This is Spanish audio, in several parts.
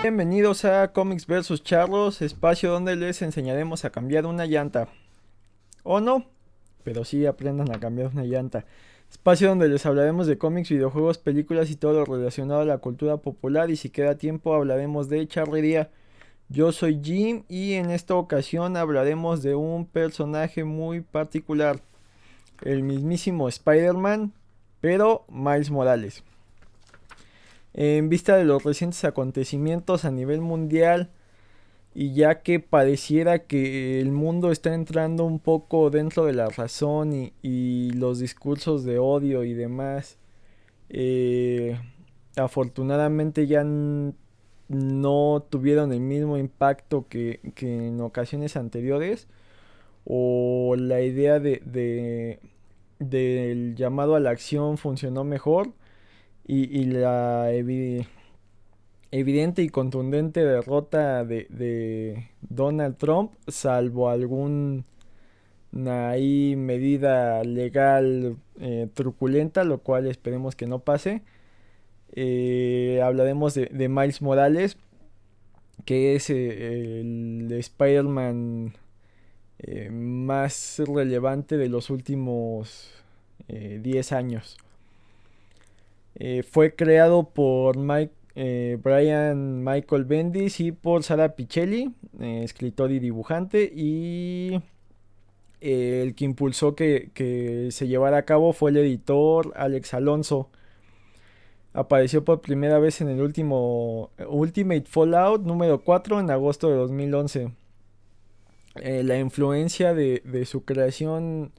Bienvenidos a Comics vs Charlos, espacio donde les enseñaremos a cambiar una llanta. O no, pero sí aprendan a cambiar una llanta. Espacio donde les hablaremos de cómics, videojuegos, películas y todo lo relacionado a la cultura popular, y si queda tiempo hablaremos de charrería. Yo soy Jim y en esta ocasión hablaremos de un personaje muy particular, el mismísimo Spider-Man, pero Miles Morales. En vista de los recientes acontecimientos a nivel mundial, y ya que pareciera que el mundo está entrando un poco dentro de la razón y los discursos de odio y demás, eh, afortunadamente ya no tuvieron el mismo impacto que en ocasiones anteriores, o la idea del llamado a la acción funcionó mejor, y la evidente y contundente derrota de Donald Trump, salvo alguna ahí medida legal truculenta, lo cual esperemos que no pase. Hablaremos de Miles Morales, que es el Spider-Man más relevante de los últimos 10 años. Fue creado por Brian Michael Bendis y por Sara Pichelli, escritor y dibujante, y el que impulsó que se llevara a cabo fue el editor Alex Alonso. Apareció por primera vez en el último Ultimate Fallout número 4 en agosto de 2011. La influencia de su creación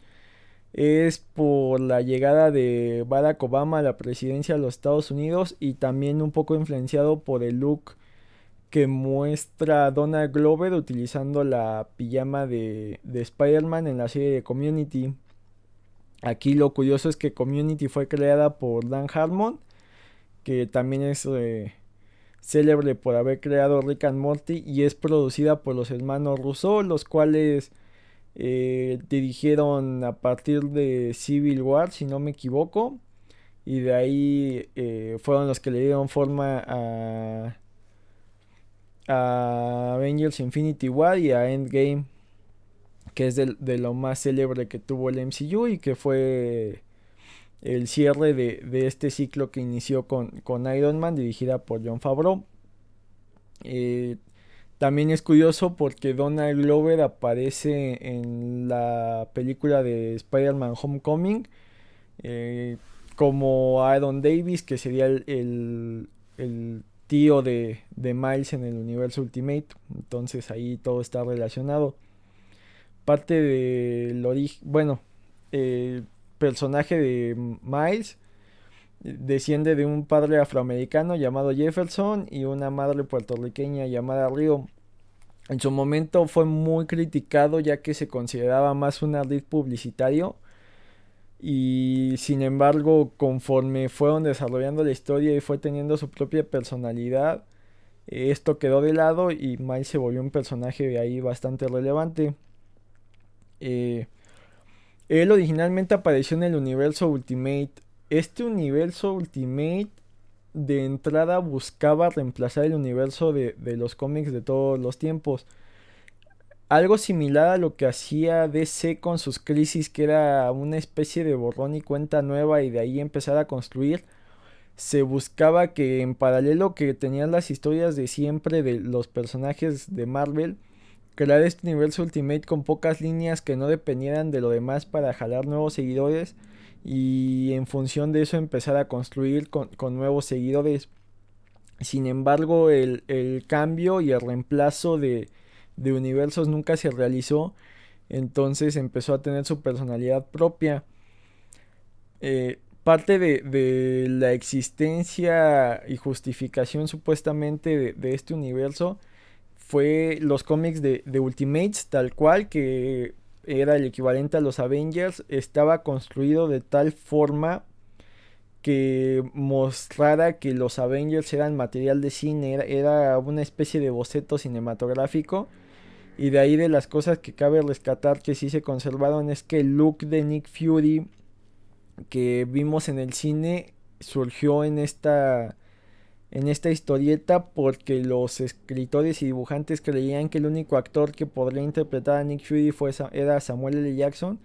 es por la llegada de Barack Obama a la presidencia de los Estados Unidos, y también un poco influenciado por el look que muestra Donald Glover utilizando la pijama de Spider-Man en la serie de Community. Aquí lo curioso es que Community fue creada por Dan Harmon, que también es célebre por haber creado Rick and Morty, y es producida por los hermanos Russo, los cuales dirigieron a partir de Civil War, si no me equivoco, y de ahí fueron los que le dieron forma a Avengers Infinity War y a Endgame, que es de lo más célebre que tuvo el MCU y que fue el cierre de este ciclo que inició con Iron Man, dirigida por Jon Favreau. Eh, También es curioso porque Donald Glover aparece en la película de Spider-Man Homecoming eh, como Aaron Davis, que sería el tío de Miles en el universo Ultimate. Entonces ahí todo está relacionado. Parte del origen, bueno, el personaje de Miles desciende de un padre afroamericano llamado Jefferson y una madre puertorriqueña llamada Rio. En su momento fue muy criticado ya que se consideraba más un ardid publicitario, y sin embargo conforme fueron desarrollando la historia y fue teniendo su propia personalidad, esto quedó de lado y Miles se volvió un personaje de ahí bastante relevante. Eh, Él originalmente apareció en el universo Ultimate. Este universo Ultimate de entrada buscaba reemplazar el universo de los cómics de todos los tiempos. Algo similar a lo que hacía DC con sus crisis, que era una especie de borrón y cuenta nueva y de ahí empezar a construir. Se buscaba que en paralelo que tenían las historias de siempre de los personajes de Marvel, crear este universo Ultimate con pocas líneas que no dependieran de lo demás para jalar nuevos seguidores, y en función de eso empezar a construir con nuevos seguidores. Sin embargo, el cambio y el reemplazo de universos nunca se realizó, entonces empezó a tener su personalidad propia. Parte de la existencia y justificación supuestamente de este universo fue los cómics de Ultimates, tal cual, que era el equivalente a los Avengers. Estaba construido de tal forma que mostrara que los Avengers eran material de cine, era una especie de boceto cinematográfico. Y de ahí, de las cosas que cabe rescatar que sí se conservaron, es que el look de Nick Fury que vimos en el cine surgió en esta en esta historieta porque los escritores y dibujantes creían que el único actor que podría interpretar a Nick Fury era Samuel L. Jackson,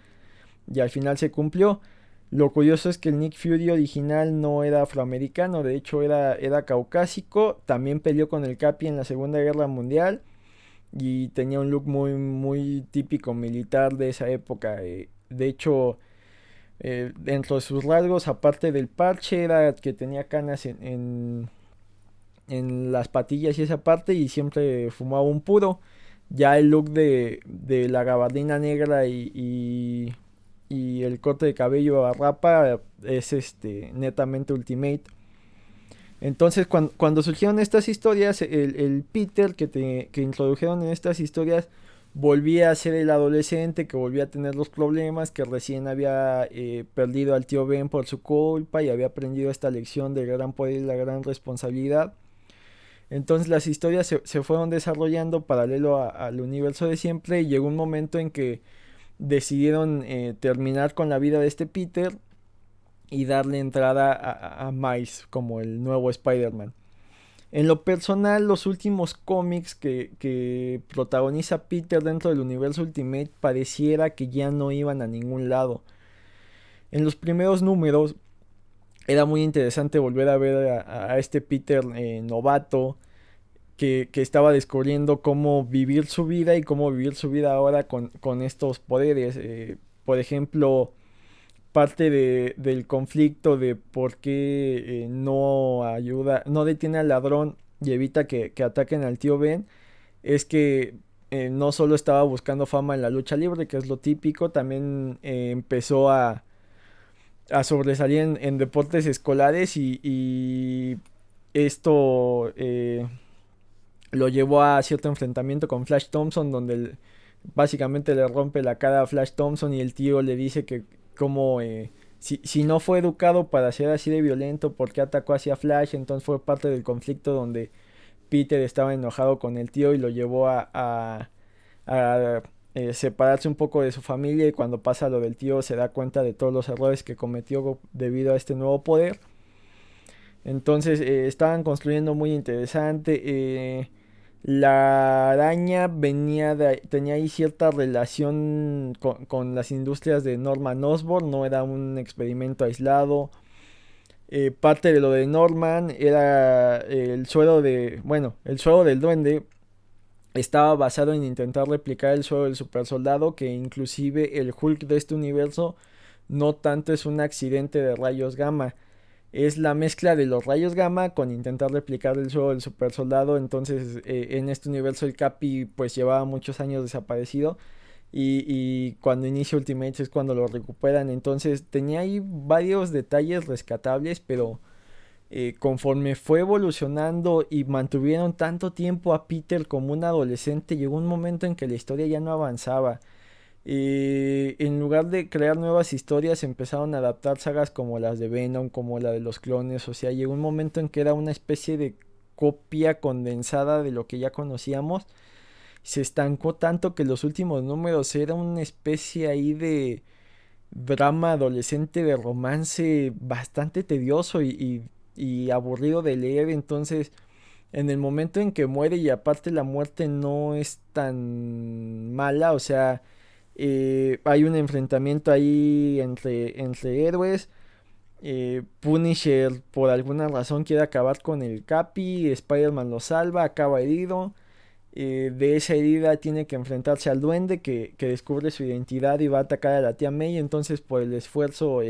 y al final se cumplió. Lo curioso es que el Nick Fury original no era afroamericano, de hecho era caucásico, también peleó con el Capi en la Segunda Guerra Mundial y tenía un look muy típico militar de esa época. De hecho, dentro de sus rasgos, aparte del parche, era que tenía canas en las patillas y esa parte, y siempre fumaba un puro. Ya el look de la gabardina negra y el corte de cabello a rapa es netamente Ultimate. Entonces, cuando surgieron estas historias, el Peter que introdujeron en estas historias volvía a ser el adolescente que volvía a tener los problemas, que recién había perdido al tío Ben por su culpa y había aprendido esta lección del gran poder y la gran responsabilidad. Entonces las historias se fueron desarrollando paralelo al universo de siempre, y llegó un momento en que decidieron terminar con la vida de este Peter y darle entrada a Miles como el nuevo Spider-Man. En lo personal, los últimos cómics que protagoniza Peter dentro del universo Ultimate pareciera que ya no iban a ningún lado. En los primeros números era muy interesante volver a ver a este Peter novato que estaba descubriendo cómo vivir su vida y cómo vivir su vida ahora con estos poderes. Por ejemplo, parte del conflicto de por qué no ayuda, no detiene al ladrón y evita que ataquen al tío Ben, es que no solo estaba buscando fama en la lucha libre, que es lo típico, también empezó a sobresalir en deportes escolares y esto lo llevó a cierto enfrentamiento con Flash Thompson, donde básicamente le rompe la cara a Flash Thompson y el tío le dice que como si no fue educado para ser así de violento, ¿por qué atacó hacia Flash? Entonces fue parte del conflicto donde Peter estaba enojado con el tío y lo llevó a separarse un poco de su familia, y cuando pasa lo del tío se da cuenta de todos los errores que cometió debido a este nuevo poder. Entonces estaban construyendo muy interesante. La araña tenía ahí cierta relación con las industrias de Norman Osborn, no era un experimento aislado. Parte de lo de Norman era el suero del duende estaba basado en intentar replicar el suero del super soldado, que inclusive el Hulk de este universo no tanto es un accidente de rayos gamma, es la mezcla de los rayos gamma con intentar replicar el suelo del super soldado. Entonces en este universo el Capi pues llevaba muchos años desaparecido, y cuando inicia Ultimate es cuando lo recuperan. Entonces tenía ahí varios detalles rescatables, pero conforme fue evolucionando y mantuvieron tanto tiempo a Peter como un adolescente, llegó un momento en que la historia ya no avanzaba. En lugar de crear nuevas historias, empezaron a adaptar sagas como las de Venom, como la de los clones. O sea, llegó un momento en que era una especie de copia condensada de lo que ya conocíamos. Se estancó tanto que los últimos números era una especie ahí de drama adolescente de romance bastante tedioso y aburrido de leer. Entonces, en el momento en que muere, y aparte la muerte no es tan mala, o sea, hay un enfrentamiento ahí entre héroes. Punisher por alguna razón quiere acabar con el Capi, Spider-Man lo salva, acaba herido. De esa herida tiene que enfrentarse al duende que descubre su identidad y va a atacar a la tía May. Entonces por el esfuerzo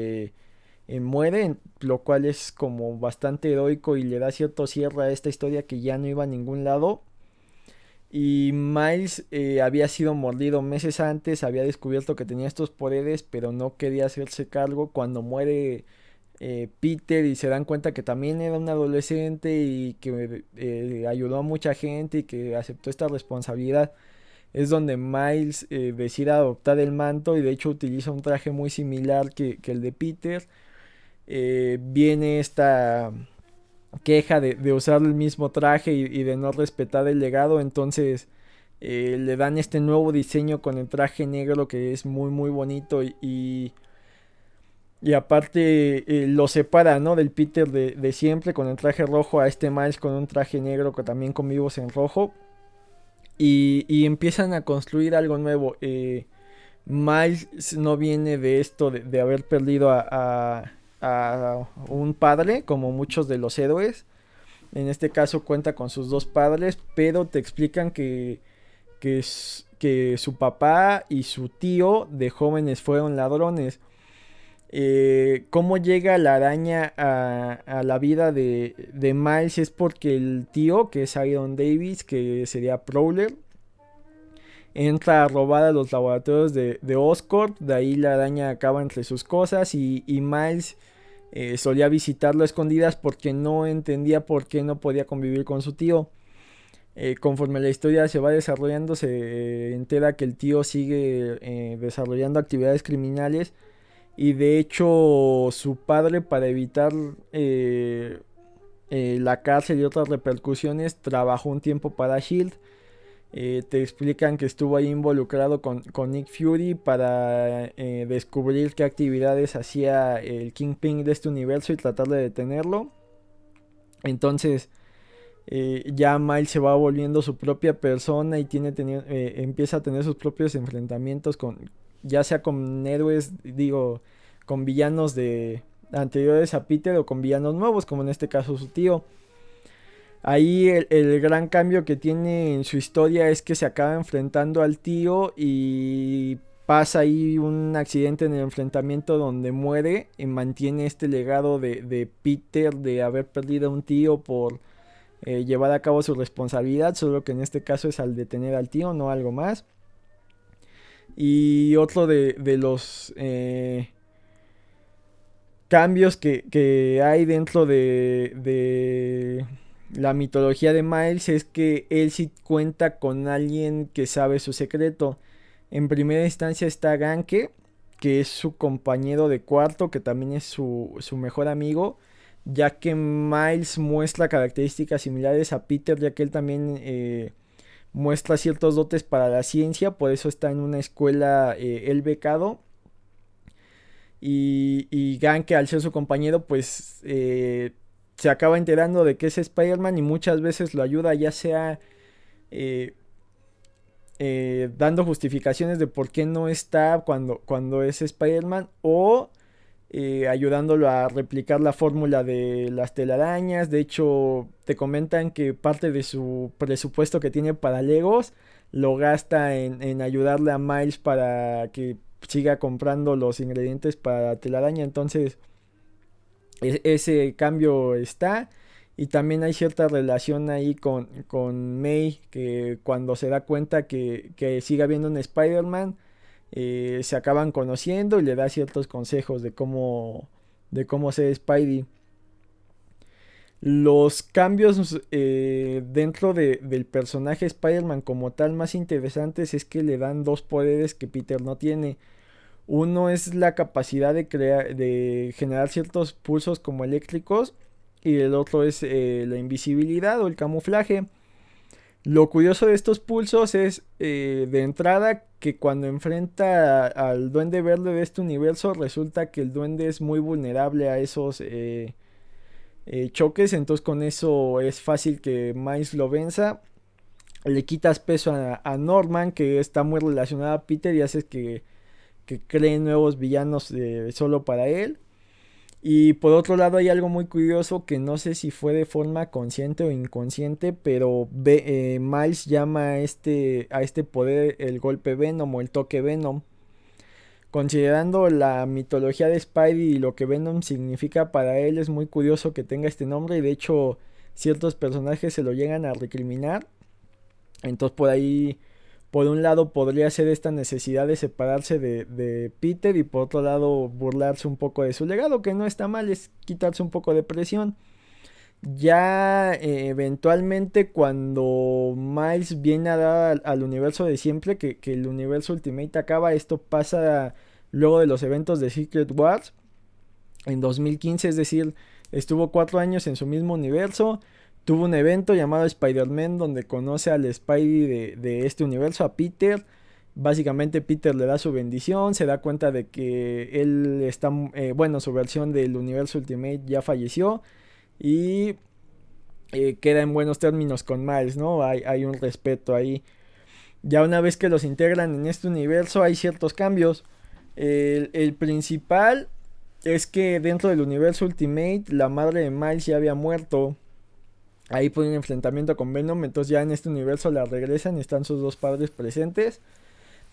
muere, lo cual es como bastante heroico y le da cierto cierre a esta historia que ya no iba a ningún lado. Y Miles había sido mordido meses antes, había descubierto que tenía estos poderes, pero no quería hacerse cargo. Cuando muere Peter y se dan cuenta que también era un adolescente y que ayudó a mucha gente y que aceptó esta responsabilidad, es donde Miles decide adoptar el manto, y de hecho utiliza un traje muy similar que el de Peter. Viene esta queja de usar el mismo traje y de no respetar el legado. Entonces le dan este nuevo diseño con el traje negro que es muy bonito, y Y aparte lo separa, ¿no? Del Peter de siempre con el traje rojo a este Miles con un traje negro que también con vivos en rojo. Y empiezan a construir algo nuevo. Miles no viene de esto de haber perdido a un padre, como muchos de los héroes. En este caso cuenta con sus dos padres, pero te explican que su papá y su tío de jóvenes fueron ladrones. Cómo llega la araña a la vida de Miles es porque el tío, que es Iron Davis, que sería Prowler, entra a robar a los laboratorios de Oscorp. De ahí la araña acaba entre sus cosas y Miles solía visitarlo a escondidas porque no entendía por qué no podía convivir con su tío. Conforme la historia se va desarrollando, se entera que el tío sigue desarrollando actividades criminales y de hecho su padre, para evitar la cárcel y otras repercusiones, trabajó un tiempo para Shield. Te explican que estuvo ahí involucrado con Nick Fury para descubrir qué actividades hacía el Kingpin de este universo y tratar de detenerlo. Entonces ya Miles se va volviendo su propia persona y empieza a tener sus propios enfrentamientos con, ya sea con héroes, digo, con villanos de anteriores a Peter o con villanos nuevos, como en este caso su tío. Ahí el gran cambio que tiene en su historia es que se acaba enfrentando al tío y pasa ahí un accidente en el enfrentamiento donde muere y mantiene este legado de Peter de haber perdido a un tío por llevar a cabo su responsabilidad, solo que en este caso es al detener al tío, no algo más. Y otro de los cambios que hay dentro de la mitología de Miles es que él sí cuenta con alguien que sabe su secreto. En primera instancia está Ganke, que es su compañero de cuarto, que también es su mejor amigo, ya que Miles muestra características similares a Peter, ya que él también muestra ciertos dotes para la ciencia, por eso está en una escuela él becado. Y Ganke, al ser su compañero, pues se acaba enterando de que es Spider-Man y muchas veces lo ayuda, ya sea eh, dando justificaciones de por qué no está cuando es Spider-Man o ayudándolo a replicar la fórmula de las telarañas. De hecho, te comentan que parte de su presupuesto que tiene para Legos lo gasta en ayudarle a Miles para que siga comprando los ingredientes para la telaraña. Entonces, ese cambio está. Y también hay cierta relación ahí con May, que cuando se da cuenta que sigue habiendo un Spider-Man, se acaban conociendo y le da ciertos consejos de cómo ser Spidey. Los cambios dentro del personaje Spider-Man como tal más interesantes es que le dan dos poderes que Peter no tiene. Uno es la capacidad de generar ciertos pulsos como eléctricos y el otro es la invisibilidad o el camuflaje. Lo curioso de estos pulsos es de entrada que cuando enfrenta al Duende Verde de este universo resulta que el duende es muy vulnerable a esos choques, entonces con eso es fácil que Miles lo venza. Le quitas peso a Norman, que está muy relacionado a Peter, y haces que creen nuevos villanos solo para él. Y por otro lado hay algo muy curioso que no sé si fue de forma consciente o inconsciente, pero Miles llama a este poder el golpe Venom o el toque Venom. Considerando la mitología de Spidey y lo que Venom significa para él, es muy curioso que tenga este nombre y de hecho ciertos personajes se lo llegan a recriminar. Entonces por ahí, por un lado podría ser esta necesidad de separarse de Peter y por otro lado burlarse un poco de su legado, que no está mal, es quitarse un poco de presión. Ya eventualmente cuando Miles viene a dar al universo de siempre, que el universo Ultimate acaba, esto pasa luego de los eventos de Secret Wars en 2015, es decir, estuvo 4 años en su mismo universo. Tuvo un evento llamado Spider-Man donde conoce al Spidey de este universo, a Peter. Básicamente Peter le da su bendición, se da cuenta de que él está, bueno, su versión del universo Ultimate ya falleció y queda en buenos términos con Miles, ¿no? Hay un respeto ahí. Ya una vez que los integran en este universo hay ciertos cambios. El principal es que dentro del universo Ultimate la madre de Miles ya había muerto. Ahí fue un enfrentamiento con Venom, entonces ya en este universo la regresan, están sus dos padres presentes.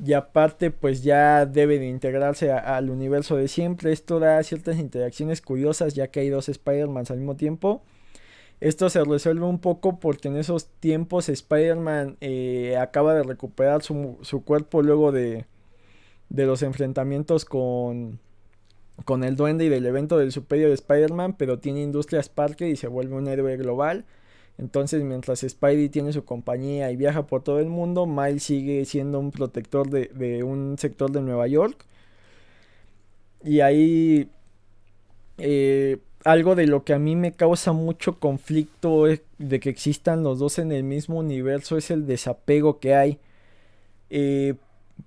Y aparte pues ya debe de integrarse al universo de siempre. Esto da ciertas interacciones curiosas ya que hay dos Spider-Mans al mismo tiempo. Esto se resuelve un poco porque en esos tiempos Spider-Man acaba de recuperar su cuerpo luego de los enfrentamientos con el Duende y del evento del Superior Spider-Man, pero tiene Industrias Parker y se vuelve un héroe global. Entonces, mientras Spidey tiene su compañía y viaja por todo el mundo, Miles sigue siendo un protector de un sector de Nueva York. Y ahí algo de lo que a mí me causa mucho conflicto de que existan los dos en el mismo universo es el desapego que hay. Eh,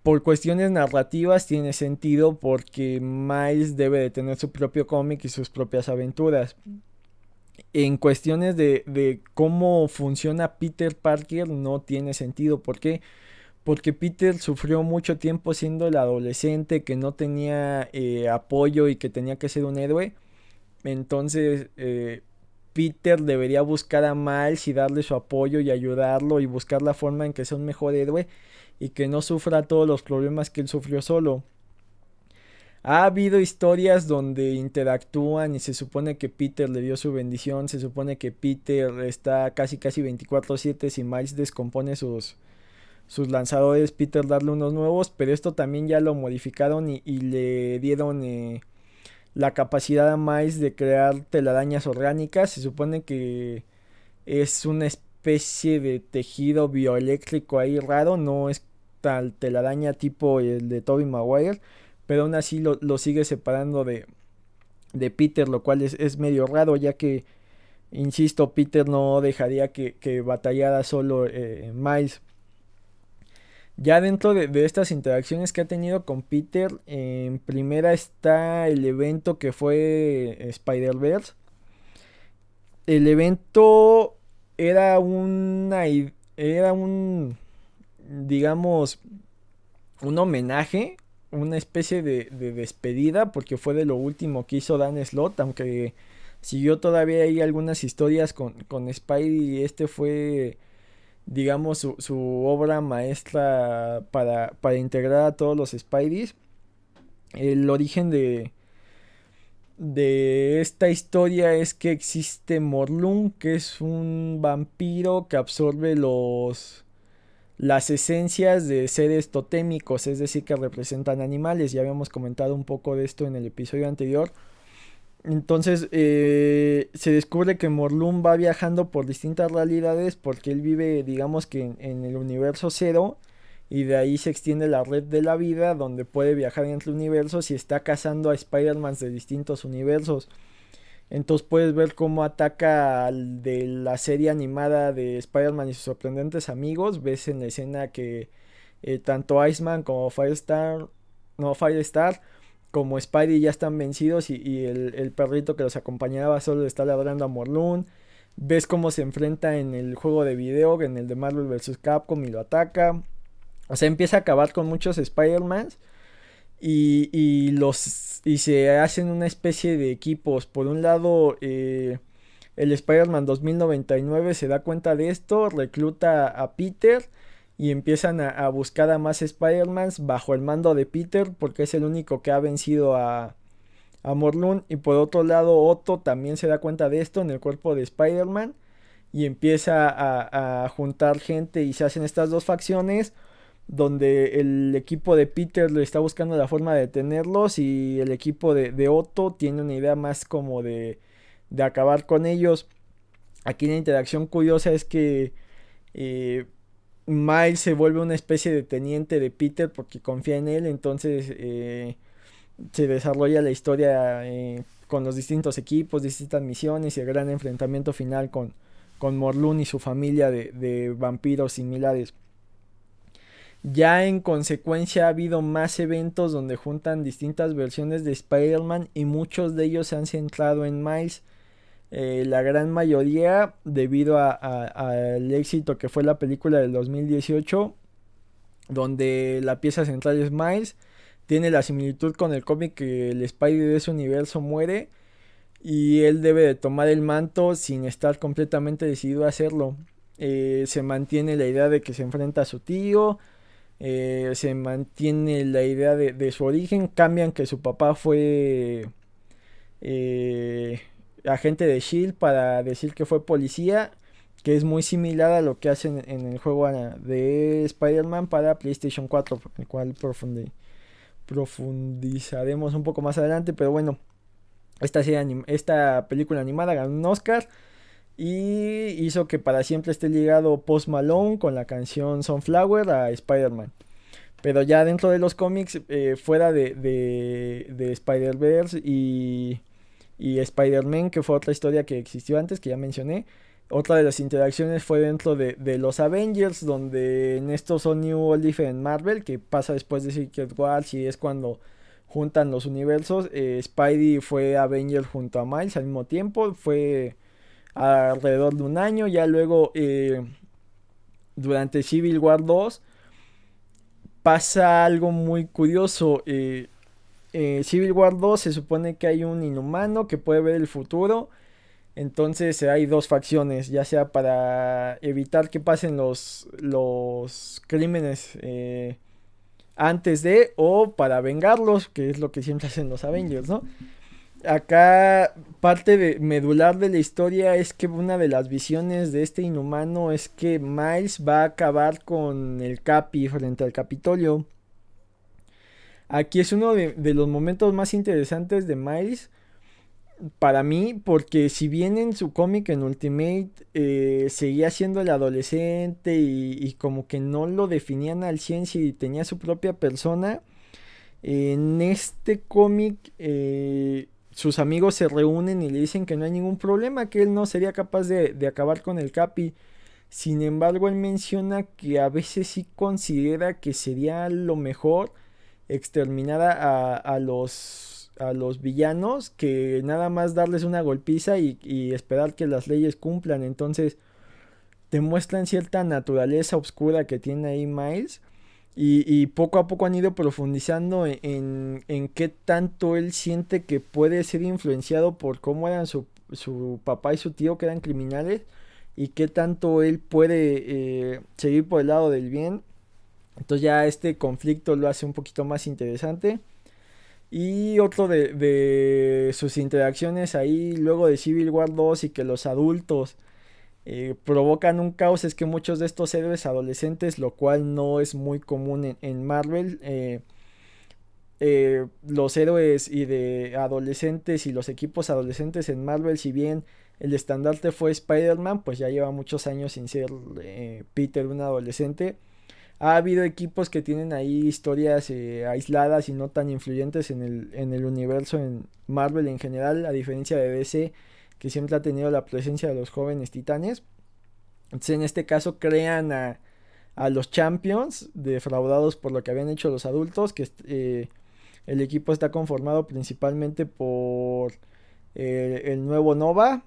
por cuestiones narrativas tiene sentido porque Miles debe de tener su propio cómic y sus propias aventuras. En cuestiones de cómo funciona Peter Parker no tiene sentido. ¿Por qué? Porque Peter sufrió mucho tiempo siendo el adolescente que no tenía apoyo y que tenía que ser un héroe. Entonces Peter debería buscar a Miles y darle su apoyo y ayudarlo y buscar la forma en que sea un mejor héroe y que no sufra todos los problemas que él sufrió solo. Ha habido historias donde interactúan y se supone que Peter le dio su bendición, se supone que Peter está casi 24/7 si Miles descompone sus lanzadores, Peter darle unos nuevos, pero esto también ya lo modificaron y le dieron la capacidad a Miles de crear telarañas orgánicas. Se supone que es una especie de tejido bioeléctrico ahí raro, no es tal telaraña tipo el de Tobey Maguire, pero aún así lo sigue separando de Peter, lo cual es medio raro, ya que, insisto, Peter no dejaría que batallara solo Miles. Ya dentro de estas interacciones que ha tenido con Peter, en primera está el evento que fue Spider-Verse. El evento era era un, digamos, un homenaje, una especie de despedida, porque fue de lo último que hizo Dan Slott, aunque siguió todavía ahí algunas historias con Spidey. Este fue, digamos, su obra maestra para integrar a todos los Spideys. El origen de esta historia es que existe Morlun, que es un vampiro que absorbe las esencias de seres totémicos, es decir, que representan animales. Ya habíamos comentado un poco de esto en el episodio anterior. Entonces se descubre que Morlun va viajando por distintas realidades porque él vive, digamos que en el universo cero, y de ahí se extiende la red de la vida donde puede viajar entre universos y está cazando a Spider-Man de distintos universos. Entonces puedes ver cómo ataca al de la serie animada de Spider-Man y sus sorprendentes amigos. Ves en la escena que tanto Iceman como Firestar como Spidey ya están vencidos y el perrito que los acompañaba solo está ladrando a Morlun. Ves cómo se enfrenta en el juego de video, en el de Marvel vs. Capcom, y lo ataca. O sea, empieza a acabar con muchos Spider-Mans y se hacen una especie de equipos. Por un lado, el Spider-Man 2099 se da cuenta de esto, recluta a Peter y empiezan a buscar a más Spider-Mans bajo el mando de Peter porque es el único que ha vencido a Morlun. Y por otro lado, Otto también se da cuenta de esto en el cuerpo de Spider-Man y empieza a juntar gente y se hacen estas dos facciones donde el equipo de Peter le está buscando la forma de detenerlos y el equipo de Otto tiene una idea más como de acabar con ellos. Aquí la interacción curiosa es que Miles se vuelve una especie de teniente de Peter porque confía en él, entonces se desarrolla la historia con los distintos equipos, distintas misiones y el gran enfrentamiento final con Morlun y su familia de vampiros similares. Ya en consecuencia ha habido más eventos donde juntan distintas versiones de Spider-Man y muchos de ellos se han centrado en Miles. La gran mayoría debido al éxito que fue la película del 2018, donde la pieza central es Miles. Tiene la similitud con el cómic que el Spidey de ese universo muere y él debe de tomar el manto sin estar completamente decidido a hacerlo. Se mantiene la idea de que se enfrenta a su tío, se mantiene la idea de su origen, cambian que su papá fue eh, agente de Shield para decir que fue policía, que es muy similar a lo que hacen en el juego de Spider-Man para PlayStation 4, el cual profundizaremos un poco más adelante, pero bueno, esta película animada ganó un Oscar y hizo que para siempre esté ligado Post Malone con la canción Sunflower a Spider-Man. Pero ya dentro de los cómics, fuera de Spider-Verse y Spider-Man, que fue otra historia que existió antes, que ya mencioné. Otra de las interacciones fue dentro de los Avengers, donde en estos son New All Different Marvel, que pasa después de Secret Wars y es cuando juntan los universos. Spidey fue Avenger junto a Miles al mismo tiempo, fue alrededor de un año. Ya luego, durante Civil War 2, pasa algo muy curioso. Civil War 2 se supone que hay un inhumano que puede ver el futuro. Entonces hay dos facciones, ya sea para evitar que pasen los crímenes antes de o para vengarlos, que es lo que siempre hacen los Avengers, ¿no? Acá parte medular de la historia es que una de las visiones de este inhumano es que Miles va a acabar con el Capi frente al Capitolio. Aquí es uno de los momentos más interesantes de Miles para mí, porque si bien en su cómic en Ultimate seguía siendo el adolescente y como que no lo definían al 100 si tenía su propia persona, en este cómic sus amigos se reúnen y le dicen que no hay ningún problema, que él no sería capaz de acabar con el Capi. Sin embargo, él menciona que a veces sí considera que sería lo mejor exterminar a los villanos que nada más darles una golpiza y esperar que las leyes cumplan. Entonces te muestran cierta naturaleza oscura que tiene ahí Miles. Y poco a poco han ido profundizando en qué tanto él siente que puede ser influenciado por cómo eran su papá y su tío, que eran criminales, y qué tanto él puede seguir por el lado del bien. Entonces ya este conflicto lo hace un poquito más interesante. Y otro de sus interacciones ahí luego de Civil War 2 y que los adultos provocan un caos es que muchos de estos héroes adolescentes, lo cual no es muy común en Marvel, los héroes y de adolescentes y los equipos adolescentes en Marvel, si bien el estandarte fue Spider-Man, pues ya lleva muchos años sin ser Peter un adolescente. Ha habido equipos que tienen ahí historias aisladas y no tan influyentes en el universo en Marvel en general, a diferencia de DC, que siempre ha tenido la presencia de los jóvenes titanes. Entonces en este caso crean a los Champions, defraudados por lo que habían hecho los adultos, que el equipo está conformado principalmente por el nuevo Nova,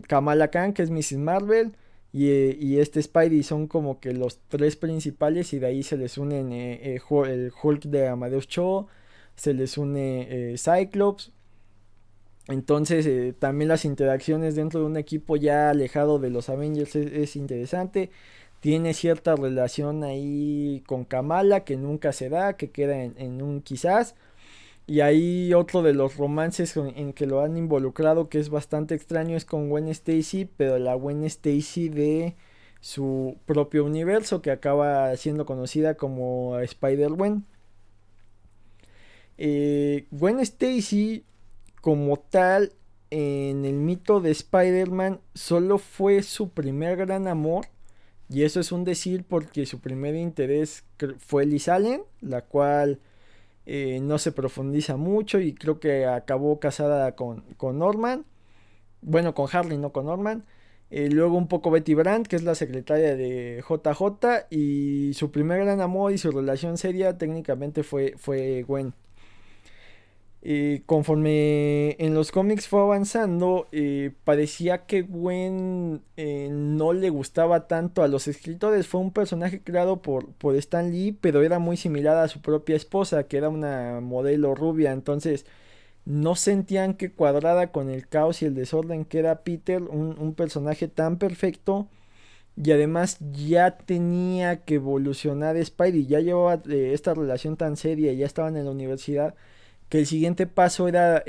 Kamala Khan, que es Mrs. Marvel, y este Spidey son como que los tres principales y de ahí se les unen el Hulk de Amadeus Cho, se les une Cyclops. Entonces también las interacciones dentro de un equipo ya alejado de los Avengers es interesante. Tiene cierta relación ahí con Kamala que nunca se da, que queda en un quizás. Y ahí otro de los romances en que lo han involucrado que es bastante extraño es con Gwen Stacy, pero la Gwen Stacy de su propio universo que acaba siendo conocida como Spider-Gwen. Gwen Stacy como tal en el mito de Spider-Man solo fue su primer gran amor. Y eso es un decir porque su primer interés fue Liz Allen, la cual no se profundiza mucho y creo que acabó casada con Norman. Bueno, con Harley, no con Norman. Luego un poco Betty Brant, que es la secretaria de JJ, y su primer gran amor y su relación seria técnicamente fue Gwen. Conforme en los cómics fue avanzando, parecía que Gwen no le gustaba tanto a los escritores. Fue un personaje creado por Stan Lee, pero era muy similar a su propia esposa, que era una modelo rubia. Entonces no sentían que cuadrara con el caos y el desorden que era Peter, un personaje tan perfecto. Y además ya tenía que evolucionar Spidey, ya llevaba esta relación tan seria, ya estaban en la universidad, que el siguiente paso era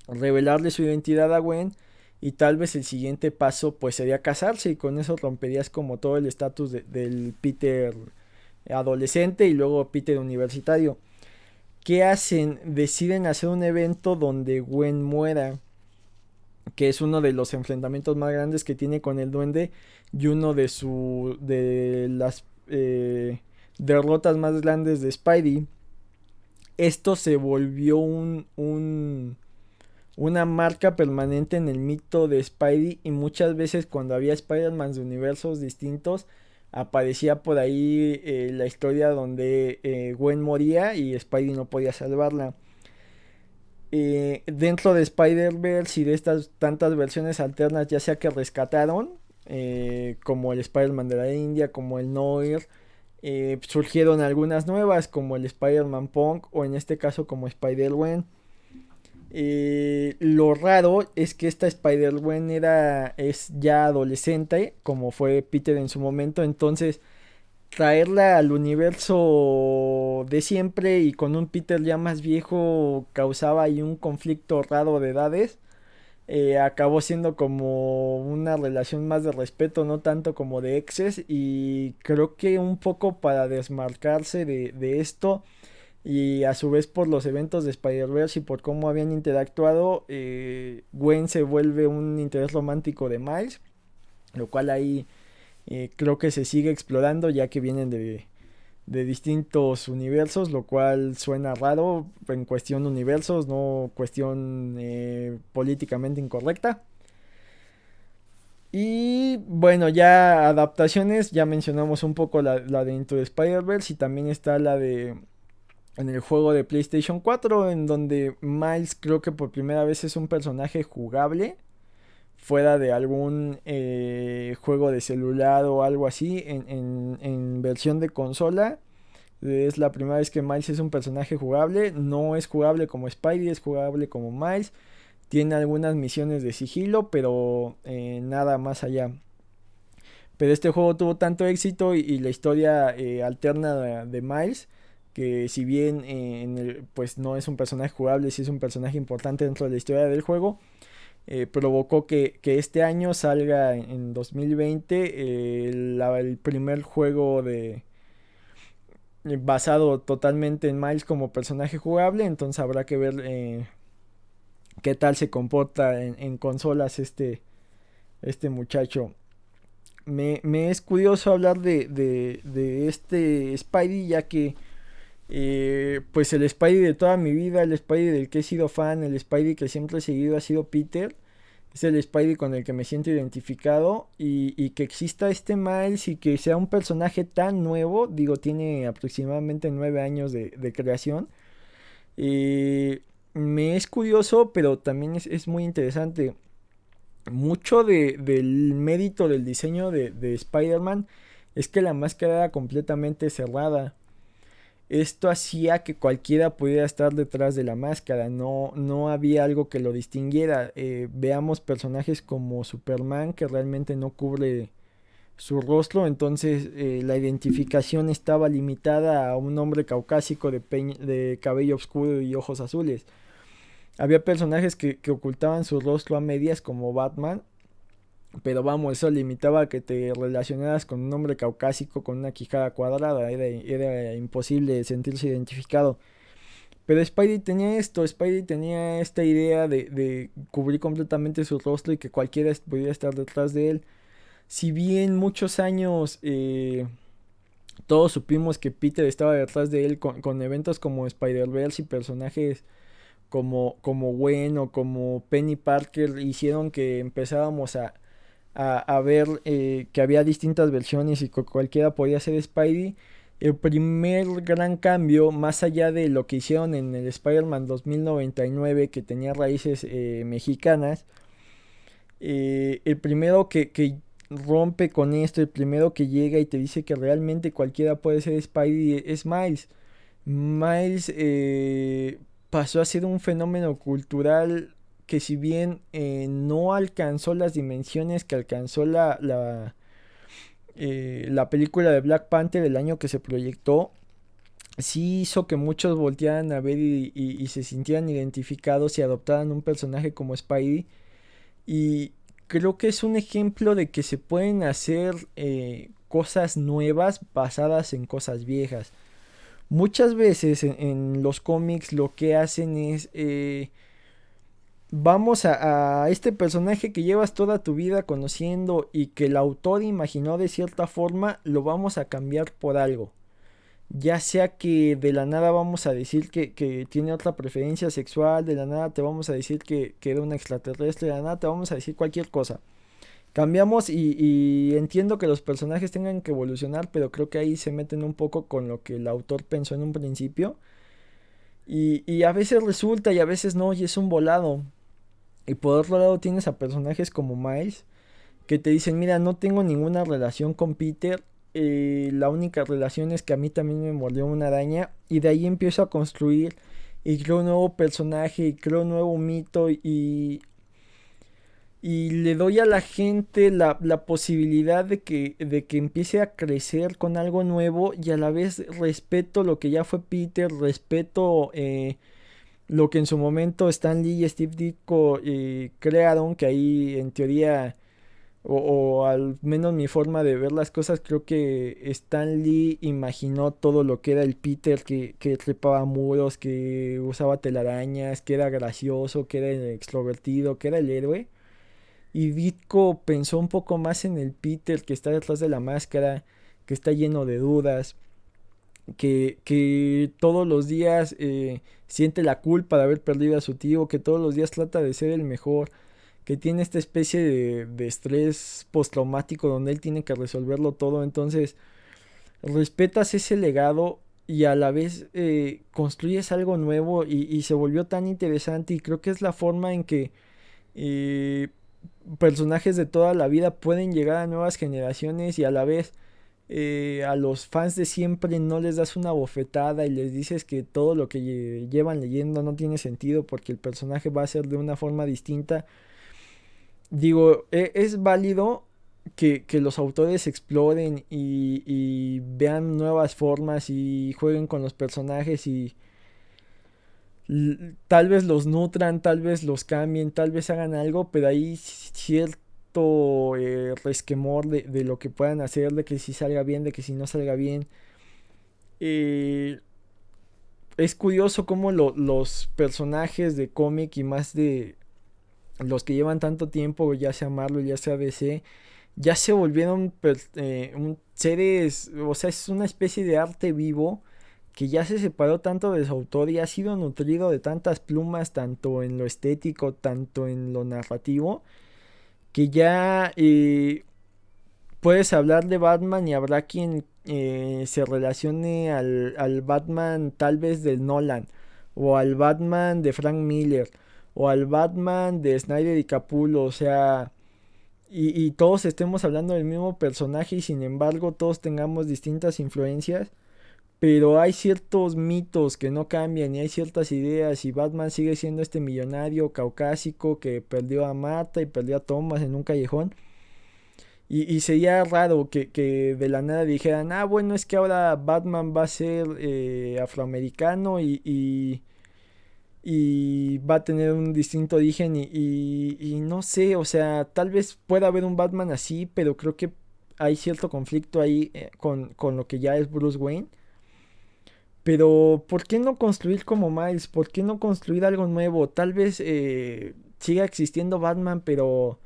revelarle su identidad a Gwen, y tal vez el siguiente paso pues sería casarse, y con eso romperías como todo el estatus del Peter adolescente y luego Peter universitario. ¿Qué hacen? Deciden hacer un evento donde Gwen muera, que es uno de los enfrentamientos más grandes que tiene con el duende, y uno de las derrotas más grandes de Spidey. Esto se volvió una marca permanente en el mito de Spidey, y muchas veces cuando había Spider-Man de universos distintos aparecía por ahí la historia donde Gwen moría y Spidey no podía salvarla. Dentro de Spider-Verse y de estas tantas versiones alternas, ya sea que rescataron, como el Spider-Man de la India, como el Noir, surgieron algunas nuevas, como el Spider-Man Punk, o en este caso como Spider-Gwen. Lo raro es que esta Spider-Gwen es ya adolescente, como fue Peter en su momento. Entonces traerla al universo de siempre y con un Peter ya más viejo causaba ahí un conflicto raro de edades. Acabó siendo como una relación más de respeto, no tanto como de exes, y creo que un poco para desmarcarse de esto, y a su vez por los eventos de Spider-Verse y por cómo habían interactuado, Gwen se vuelve un interés romántico de Miles, lo cual ahí creo que se sigue explorando, ya que vienen de distintos universos, lo cual suena raro en cuestión universos, no cuestión políticamente incorrecta. Y bueno, ya adaptaciones, ya mencionamos un poco la de Into the Spider-Verse, y también está la de en el juego de PlayStation 4, en donde Miles creo que por primera vez es un personaje jugable fuera de algún juego de celular o algo así en versión de consola. Es la primera vez que Miles es un personaje jugable. No es jugable como Spidey, es jugable como Miles. Tiene algunas misiones de sigilo, pero nada más allá. Pero este juego tuvo tanto éxito, y la historia alterna de Miles, que si bien pues no es un personaje jugable, sí es un personaje importante dentro de la historia del juego, provocó que este año salga en 2020 el primer juego basado totalmente en Miles como personaje jugable. Entonces habrá que ver qué tal se comporta en consolas este muchacho. Me es curioso hablar de este Spidey, ya que pues el Spidey de toda mi vida, el Spidey del que he sido fan, el Spidey que siempre he seguido ha sido Peter. Es el Spidey con el que me siento identificado, y que exista este Miles y que sea un personaje tan nuevo, digo, tiene aproximadamente 9 años de creación. Me es curioso, pero también es muy interesante. Mucho del mérito del diseño de Spider-Man es que la máscara era completamente cerrada. Esto hacía que cualquiera pudiera estar detrás de la máscara, no había algo que lo distinguiera. Veamos personajes como Superman, que realmente no cubre su rostro, entonces la identificación estaba limitada a un hombre caucásico de cabello oscuro y ojos azules. Había personajes que ocultaban su rostro a medias, como Batman, pero vamos, eso limitaba a que te relacionaras con un hombre caucásico con una quijada cuadrada. Era imposible sentirse identificado. Pero Spidey tenía esto, Spidey tenía esta idea de cubrir completamente su rostro y que cualquiera pudiera estar detrás de él. Si bien muchos años todos supimos que Peter estaba detrás de él con eventos como Spider-Verse, y personajes como Gwen o como Penny Parker hicieron que empezáramos a ver que había distintas versiones y que cualquiera podía ser Spidey. El primer gran cambio, más allá de lo que hicieron en el Spider-Man 2099, que tenía raíces mexicanas, el primero que rompe con esto, el primero que llega y te dice que realmente cualquiera puede ser Spidey es Miles. Miles pasó a ser un fenómeno cultural que, si bien no alcanzó las dimensiones que alcanzó la película de Black Panther el año que se proyectó, sí hizo que muchos voltearan a ver y se sintieran identificados y adoptaran un personaje como Spidey. Y creo que es un ejemplo de que se pueden hacer cosas nuevas basadas en cosas viejas. Muchas veces en los cómics lo que hacen es vamos a este personaje que llevas toda tu vida conociendo y que el autor imaginó de cierta forma, lo vamos a cambiar por algo. Ya sea que de la nada vamos a decir que tiene otra preferencia sexual, de la nada te vamos a decir que era un extraterrestre, de la nada te vamos a decir cualquier cosa. Cambiamos y entiendo que los personajes tengan que evolucionar, pero creo que ahí se meten un poco con lo que el autor pensó en un principio. Y a veces resulta y a veces no, y es un volado. Y por otro lado tienes a personajes como Miles que te dicen, mira, no tengo ninguna relación con Peter. La única relación es que a mí también me mordió una araña. Y de ahí empiezo a construir y creo un nuevo personaje y creo un nuevo mito y le doy a la gente la posibilidad de que empiece a crecer con algo nuevo y a la vez respeto lo que ya fue Peter, respeto lo que en su momento Stan Lee y Steve Ditko crearon, que ahí en teoría, o al menos mi forma de ver las cosas, creo que Stan Lee imaginó todo lo que era el Peter que trepaba muros, que usaba telarañas, que era gracioso, que era el extrovertido, que era el héroe. Y Ditko pensó un poco más en el Peter que está detrás de la máscara, que está lleno de dudas, que todos los días siente la culpa de haber perdido a su tío, que todos los días trata de ser el mejor, que tiene esta especie de estrés postraumático donde él tiene que resolverlo todo. Entonces, respetas ese legado y a la vez construyes algo nuevo y se volvió tan interesante y creo que es la forma en que eh, personajes de toda la vida pueden llegar a nuevas generaciones y a la vez a los fans de siempre no les das una bofetada y les dices que todo lo que llevan leyendo no tiene sentido porque el personaje va a ser de una forma distinta. Digo, es válido que los autores exploren y vean nuevas formas y jueguen con los personajes y tal vez los nutran, tal vez los cambien, tal vez hagan algo, pero hay cierto resquemor de lo que puedan hacer, de que si salga bien, de que si no salga bien. Eh, es curioso cómo los personajes de cómic y más de los que llevan tanto tiempo, ya sea Marvel, ya sea DC, ya se volvieron seres, o sea, es una especie de arte vivo que ya se separó tanto de su autor y ha sido nutrido de tantas plumas, tanto en lo estético, tanto en lo narrativo, que ya puedes hablar de Batman y habrá quien se relacione al Batman tal vez del Nolan, o al Batman de Frank Miller, o al Batman de Snyder y Capullo, o sea, y todos estemos hablando del mismo personaje y sin embargo todos tengamos distintas influencias. Pero hay ciertos mitos que no cambian y hay ciertas ideas y Batman sigue siendo este millonario caucásico que perdió a Marta y perdió a Thomas en un callejón. Y sería raro que de la nada dijeran, ah, bueno, es que ahora Batman va a ser afroamericano y va a tener un distinto origen y no sé, o sea, tal vez pueda haber un Batman así, pero creo que hay cierto conflicto ahí con lo que ya es Bruce Wayne. Pero, ¿por qué no construir como Miles? ¿Por qué no construir algo nuevo? Tal vez siga existiendo Batman, pero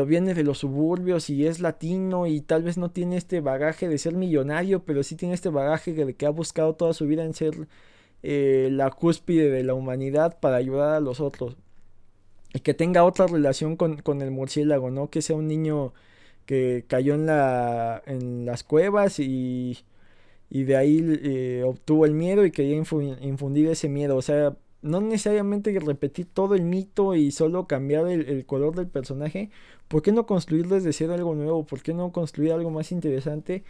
viene de los suburbios y es latino y tal vez no tiene este bagaje de ser millonario, pero sí tiene este bagaje de que ha buscado toda su vida en ser la cúspide de la humanidad para ayudar a los otros. y que tenga otra relación con el murciélago, ¿no? Que sea un niño que cayó en las cuevas y de ahí obtuvo el miedo y quería infundir ese miedo. O sea, no necesariamente repetir todo el mito y solo cambiar el color del personaje. ¿Por qué no construir desde cero algo nuevo? ¿Por qué no construir algo más interesante?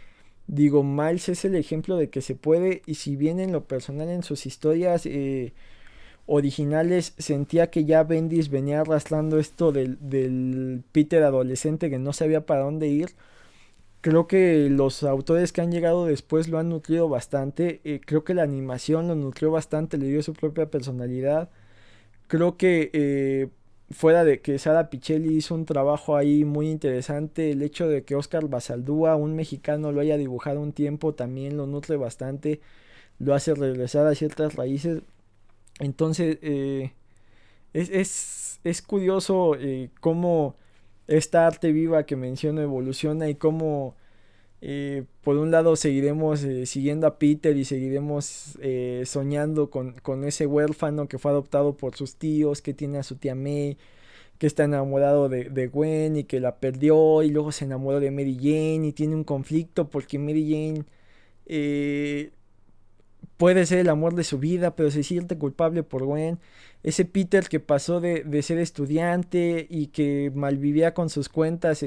Digo, Miles es el ejemplo de que se puede, y si bien en lo personal en sus historias originales sentía que ya Bendis venía arrastrando esto del Peter adolescente que no sabía para dónde ir. Creo que los autores que han llegado después lo han nutrido bastante. Creo que la animación lo nutrió bastante, le dio su propia personalidad. Creo que fuera de que Sara Pichelli hizo un trabajo ahí muy interesante, el hecho de que Oscar Basaldúa, un mexicano, lo haya dibujado un tiempo también lo nutre bastante, lo hace regresar a ciertas raíces. Entonces, es curioso cómo esta arte viva que menciono evoluciona y cómo por un lado seguiremos siguiendo a Peter y seguiremos soñando con ese huérfano que fue adoptado por sus tíos, que tiene a su tía May, que está enamorado de Gwen y que la perdió y luego se enamoró de Mary Jane y tiene un conflicto porque Mary Jane eh, puede ser el amor de su vida, pero se siente culpable por Gwen. Ese Peter que pasó de ser estudiante y que malvivía con sus cuentas,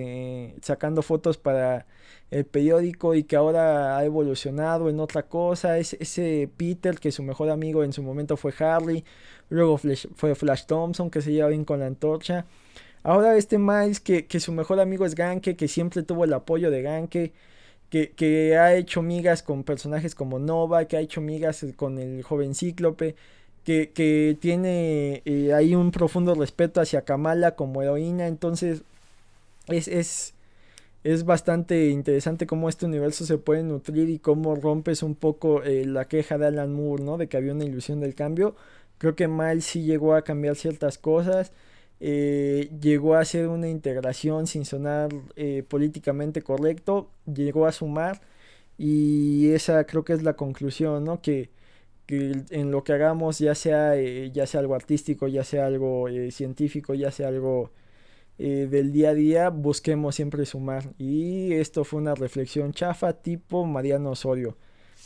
sacando fotos para el periódico y que ahora ha evolucionado en otra cosa. Ese Peter que su mejor amigo en su momento fue Harry, luego fue Flash Thompson que se lleva bien con la antorcha. Ahora este Miles que su mejor amigo es Ganke, que siempre tuvo el apoyo de Ganke, que ha hecho migas con personajes como Nova, que ha hecho migas con el joven Cíclope, que tiene ahí un profundo respeto hacia Kamala como heroína. Entonces es, es, es bastante interesante cómo este universo se puede nutrir y cómo rompes un poco la queja de Alan Moore, ¿no? De que había una ilusión del cambio. Creo que Miles sí llegó a cambiar ciertas cosas. Llegó a hacer una integración sin sonar políticamente correcto. Llegó a sumar. Y esa creo que es la conclusión, ¿no? Que en lo que hagamos, ya sea algo artístico, ya sea algo científico, ya sea algo del día a día, busquemos siempre sumar. Y esto fue una reflexión chafa tipo Mariano Osorio.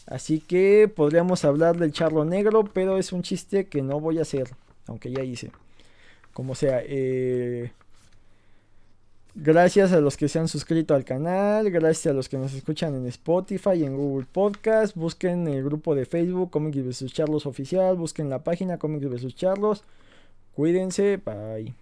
Así que podríamos hablar del charro negro, pero es un chiste que no voy a hacer, aunque ya hice. Como sea, gracias a los que se han suscrito al canal, gracias a los que nos escuchan en Spotify y en Google Podcast. Busquen el grupo de Facebook Comics vs Charlos Oficial, busquen la página Comics vs Charlos. Cuídense, bye.